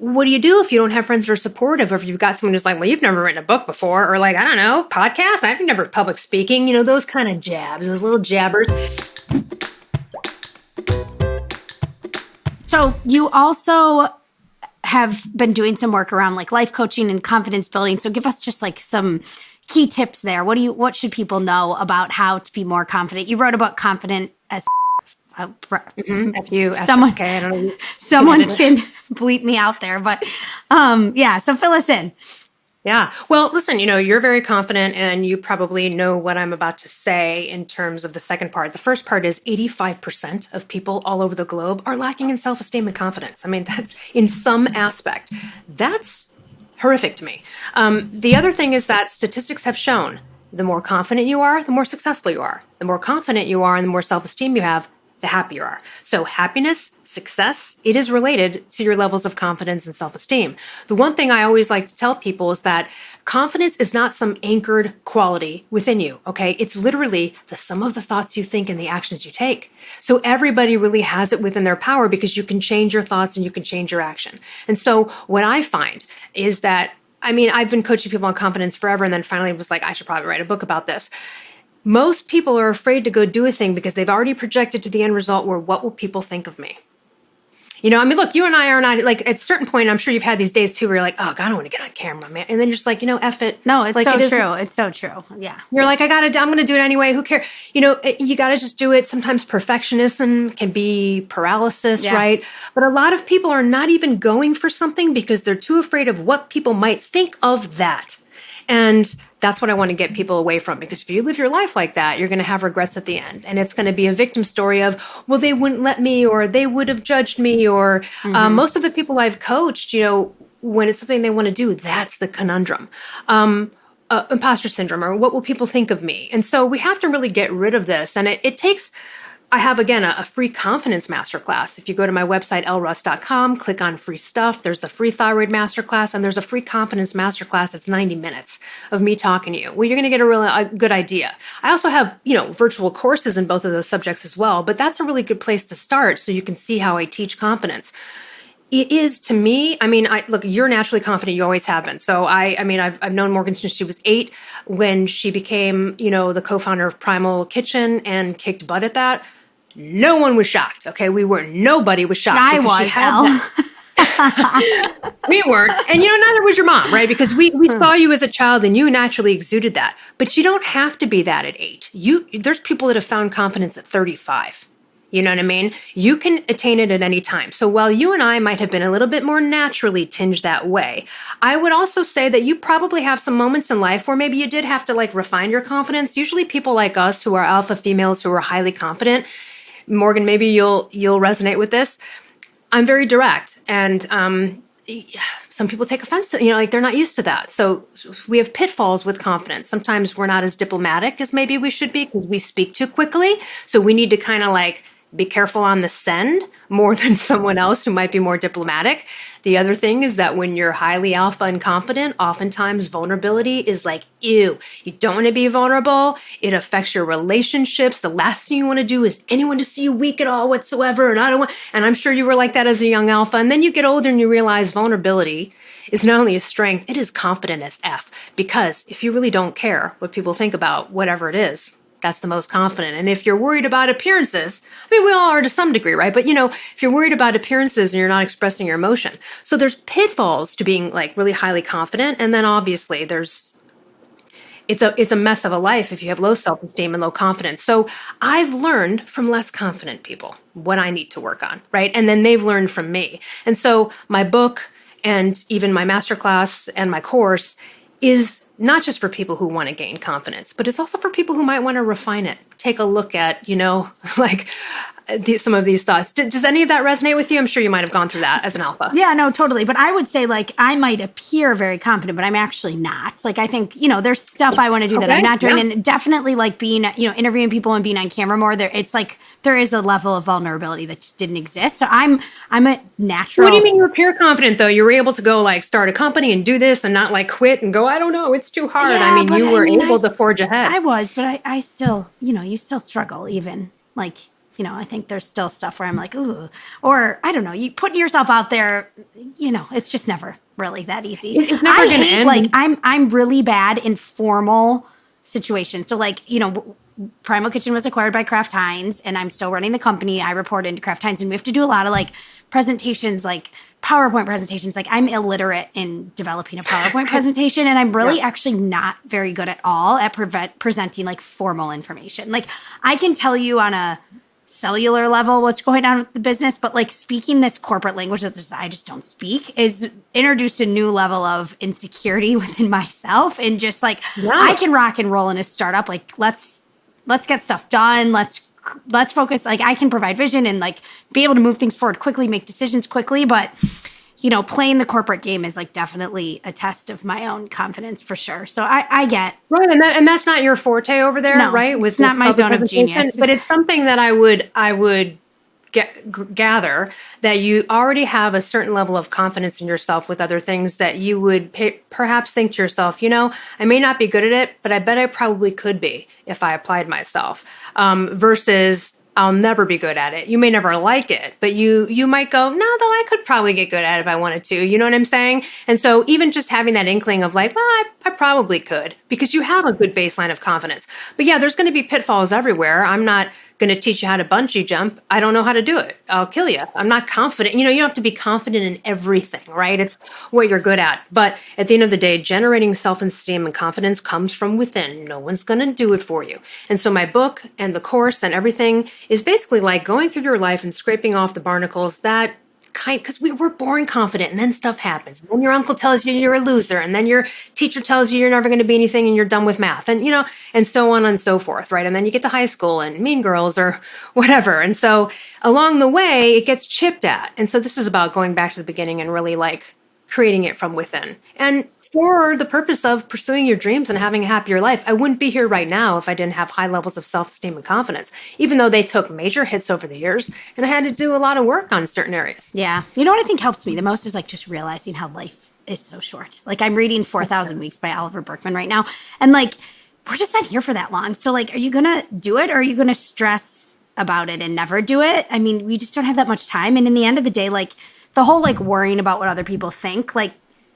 what do you do if you don't have friends that are supportive? Or if you've got someone who's like, well, you've never written a book before, or like, I don't know, podcast, I've never public speaking, those kind of jabs, those little jabbers. So you also have been doing some work around like life coaching and confidence building. So give us just like some key tips there. What should people know about how to be more confident? You wrote about confident as someone can bleep me out there, but so fill us in. Yeah. Well, listen, you're very confident and you probably know what I'm about to say in terms of the second part. The first part is 85% of people all over the globe are lacking in self-esteem and confidence. I mean, that's in some aspect. That's horrific to me. The other thing is that statistics have shown the more confident you are, the more successful you are. The more confident you are and the more self-esteem you have, the happier you are. So happiness, success, it is related to your levels of confidence and self-esteem. The one thing I always like to tell people is that confidence is not some anchored quality within you, okay? It's literally the sum of the thoughts you think and the actions you take. So everybody really has it within their power because you can change your thoughts and you can change your action. And so what I find is that, I've been coaching people on confidence forever and then finally was like, I should probably write a book about this. Most people are afraid to go do a thing because they've already projected to the end result where what will people think of me? Look, you and I are not like at a certain point, I'm sure you've had these days too where you're like, oh God, I don't want to get on camera, man. And then you're just like, F it. No, it's like, so true. It's so true. Yeah. You're like, I'm going to do it anyway. Who cares? You got to just do it. Sometimes perfectionism can be paralysis, right? But a lot of people are not even going for something because they're too afraid of what people might think of that. And that's what I want to get people away from, because if you live your life like that, you're going to have regrets at the end. And it's going to be a victim story of, well, they wouldn't let me, or they would have judged me, or most of the people I've coached, when it's something they want to do, that's the conundrum. Imposter syndrome, or what will people think of me? And so we have to really get rid of this. And it takes... I have, again, a free confidence masterclass. If you go to my website, elleruss.com, click on free stuff, there's the free thyroid masterclass, and there's a free confidence masterclass that's 90 minutes of me talking to you. Well, you're going to get a good idea. I also have, virtual courses in both of those subjects as well, but that's a really good place to start so you can see how I teach confidence. It is, to me, look, you're naturally confident. You always have been. So I've known Morgan since she was 8 when she became, the co-founder of Primal Kitchen and kicked butt at that. No one was shocked. Okay. Nobody was shocked. I was, We weren't. And, neither was your mom, right? Because we saw you as a child and you naturally exuded that. But you don't have to be that at 8. There's people that have found confidence at 35. You know what I mean? You can attain it at any time. So while you and I might have been a little bit more naturally tinged that way, I would also say that you probably have some moments in life where maybe you did have to refine your confidence. Usually people like us who are alpha females who are highly confident, Morgan, maybe you'll resonate with this. I'm very direct, and some people take offense to, they're not used to that. So we have pitfalls with confidence. Sometimes we're not as diplomatic as maybe we should be because we speak too quickly. So we need to kind of be careful on the send more than someone else who might be more diplomatic. The other thing is that when you're highly alpha and confident, oftentimes vulnerability is ew, you don't want to be vulnerable. It affects your relationships. The last thing you want to do is anyone to see you weak at all whatsoever. And I'm sure you were like that as a young alpha. And then you get older and you realize vulnerability is not only a strength, it is confident as F. Because if you really don't care what people think about whatever it is, that's the most confident. And if you're worried about appearances, we all are to some degree, right? But if you're worried about appearances and you're not expressing your emotion. So there's pitfalls to being really highly confident. And then obviously it's a mess of a life if you have low self-esteem and low confidence. So I've learned from less confident people what I need to work on, right? And then they've learned from me. And so my book and even my masterclass and my course is not just for people who want to gain confidence, but it's also for people who might want to refine it. Take a look at, some of these thoughts. Does any of that resonate with you? I'm sure you might have gone through that as an alpha. Yeah, no, totally. But I would say I might appear very confident, but I'm actually not. I think, there's stuff I want to do that I'm not doing. Yeah. And definitely being, interviewing people and being on camera more there. It's there is a level of vulnerability that just didn't exist. So I'm a natural. What do you mean you appear confident though? You were able to go start a company and do this and not quit and go, I don't know, it's too hard. Yeah, you were able to forge ahead. I was, but I still, you still struggle even I think there's still stuff where I'm like, ooh, or I don't know, you putting yourself out there, it's just never really that easy. It's never going to end. Like I'm really bad in formal situations. So like, Primal Kitchen was acquired by Kraft Heinz, and I'm still running the company. I report into Kraft Heinz, and we have to do a lot of like presentations, like PowerPoint presentations. Like I'm illiterate in developing a PowerPoint presentation, and I'm really actually not very good at all at presenting like formal information. Like I can tell you on a cellular level what's going on with the business, but like speaking this corporate language that I just don't speak is introduced a new level of insecurity within myself, and just like I can rock and roll in a startup. Like let's get stuff done. Let's focus. Like I can provide vision and like be able to move things forward quickly, make decisions quickly. But, playing the corporate game is like definitely a test of my own confidence for sure. So I get. Right. And that's not your forte over there, right? It's not my zone of genius. But it's something that I would gather that you already have a certain level of confidence in yourself with other things that you would perhaps think to yourself, I may not be good at it, but I bet I probably could be if I applied myself, versus I'll never be good at it. You may never like it, but you might go, no, though I could probably get good at it if I wanted to. You know what I'm saying? And so even just having that inkling of like, well, I probably could, because you have a good baseline of confidence. But yeah, there's going to be pitfalls everywhere. I'm not going to teach you how to bungee jump. I don't know how to do it. I'll kill you. I'm not confident. You don't have to be confident in everything, right? It's what you're good at. But at the end of the day, generating self-esteem and confidence comes from within. No one's going to do it for you. And so my book and the course and everything is basically like going through your life and scraping off the barnacles that because we're born confident, and then stuff happens. And then your uncle tells you you're a loser, and then your teacher tells you you're never going to be anything and you're done with math, and and so on and so forth, right? And then you get to high school and Mean Girls or whatever. And so along the way, it gets chipped at. And so this is about going back to the beginning and really like creating it from within. And for the purpose of pursuing your dreams and having a happier life. I wouldn't be here right now if I didn't have high levels of self-esteem and confidence, even though they took major hits over the years and I had to do a lot of work on certain areas. Yeah. You know what I think helps me the most is like just realizing how life is so short. Like I'm reading 4,000 Weeks by Oliver Burkeman right now. And like, we're just not here for that long. So like, are you going to do it, or are you going to stress about it and never do it? I mean, we just don't have that much time. And in the end of the day, like the whole like worrying about what other people think, like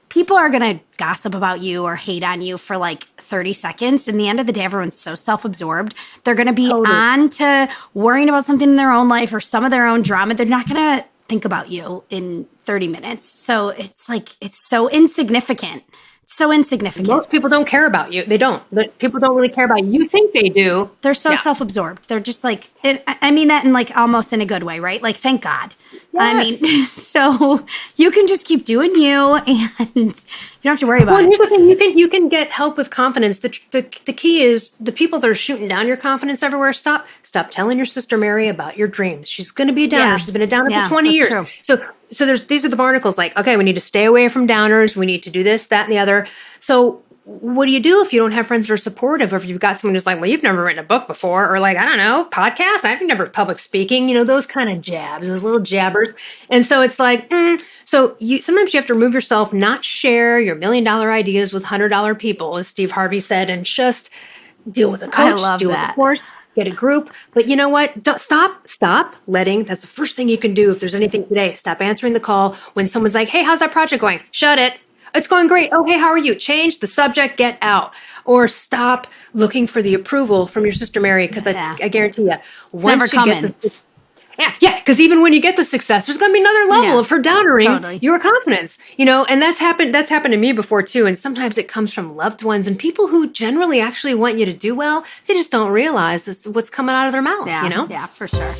people are going to gossip about you or hate on you for like 30 seconds. In the end of the day, everyone's so self-absorbed. They're going to be on to worrying about something in their own life or some of their own drama. They're not going to think about you in 30 minutes. So it's like, it's so insignificant. So insignificant. Most people don't care about you. They don't. But people don't really care about you. You think they do. They're so self-absorbed. They're just like, I mean that in like almost in a good way, right? Like, thank God. Yes. I mean, so you can just keep doing you, and you don't have to worry about it. Well, here's the thing. You can get help with confidence. The key is the people that are shooting down your confidence everywhere. Stop telling your sister Mary about your dreams. She's going to be a downer. Yeah. She's been a downer for 20 years. True. So these are the barnacles. Like, okay, we need to stay away from downers. We need to do this, that, and the other. So what do you do if you don't have friends that are supportive, or if you've got someone who's like, well, you've never written a book before, or like, I don't know, podcasts, I've never public speaking, those kind of jabs, those little jabbers. And so it's like, so sometimes you have to remove yourself, not share your $1 million ideas with $100 people, as Steve Harvey said, and just deal with a coach, deal with a course, get a group. But you know what? Stop letting, that's the first thing you can do if there's anything today. Stop answering the call when someone's like, hey, how's that project going? Shut it. It's going great. Oh, hey, how are you? Change the subject, get out. Or stop looking for the approval from your sister Mary, because I guarantee you, once you get the because even when you get the success, there's going to be another level of her downering your confidence, and that's happened to me before too. And sometimes it comes from loved ones and people who generally actually want you to do well. They just don't realize what's coming out of their mouth, Yeah, for sure.